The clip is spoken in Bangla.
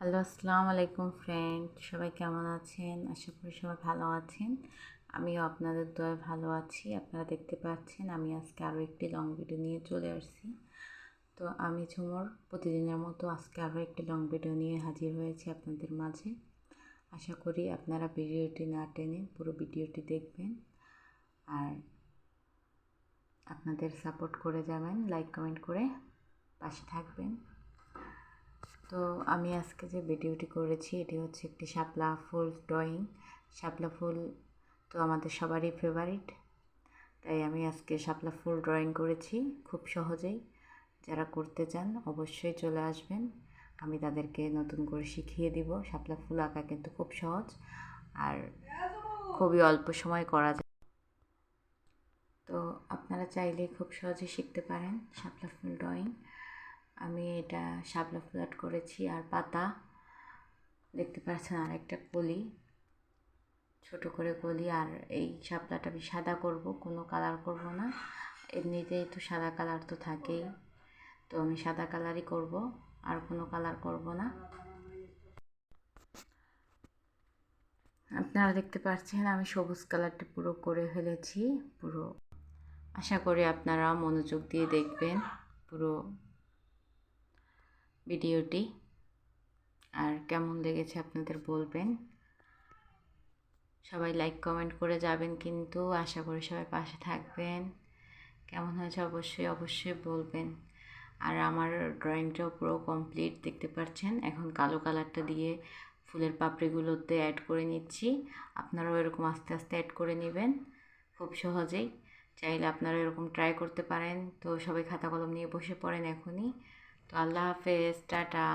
হ্যালো, আসসালামু আলাইকুম ফ্রেন্ড। সবাই কেমন আছেন? আশা করি সবাই ভালো আছেন। আমিও আপনাদের দয়ায় ভালো আছি। আপনারা দেখতে পাচ্ছেন আমি আজকে আরও একটি লং ভিডিও নিয়ে চলে আসছি। তো আমি ঝুমুর প্রতিদিনের মতো আজকে আরও একটি লং ভিডিও নিয়ে হাজির হয়েছি আপনাদের মাঝে। আশা করি আপনারা ভিডিওটি না টেনে পুরো ভিডিওটি দেখবেন আর আপনাদের সাপোর্ট করে যাবেন, লাইক কমেন্ট করে পাশে থাকবেন। তো আমি আজকে যে ভিডিওটি করেছি এটি হচ্ছে একটি শাপলা ফুল ড্রয়িং। শাপলা ফুল তো আমাদের সবারই ফেভারিট, তাই আমি আজকে শাপলা ফুল ড্রয়িং করেছি খুব সহজেই। যারা করতে চান অবশ্যই চলে আসবেন, আমি তাদেরকে নতুন করে শিখিয়ে দিব। শাপলা ফুল আঁকা কিন্তু খুব সহজ আর খুবই অল্প সময় করা যায়। তো আপনারা চাইলে খুব সহজে শিখতে পারেন শাপলা ফুল ড্রয়িং। আমি এটা শাপলা ফুল আর্ট করেছি আর পাতা দেখতে পাচ্ছেন, আর একটা কলি, ছোট করে কলি। আর এই শাপলাটা আমি সাদা করব, কোনো কালার করব না। এমনিতেই তো সাদা কালার তো থাকেই, তো আমি সাদা কালারই করব, আর কোনো কালার করব না। আপনারা দেখতে পাচ্ছেন আমি সবুজ কালারটা পুরো করে ফেলেছি পুরো। আশা করি আপনারা মনোযোগ দিয়ে দেখবেন পুরো ভিডিওটি, আর কেমন লেগেছে আপনাদের বলবেন। সবাই লাইক কমেন্ট করে যাবেন, কিন্তু আশা করি সবাই পাশে থাকবেন। কেমন হয়েছে অবশ্যই অবশ্যই বলবেন। আর আমার ড্রয়িংটাও পুরো কমপ্লিট দেখতে পাচ্ছেন। এখন কালো কালারটা দিয়ে ফুলের পাপড়িগুলোতে অ্যাড করে নিচ্ছি। আপনারাও এরকম আস্তে আস্তে অ্যাড করে নেবেন খুব সহজেই। চাইলে আপনারা এরকম ট্রাই করতে পারেন। তো সবাই খাতা কলম নিয়ে বসে পড়েন এখনই। তো আল্লাহ হাফেজ, টাটা।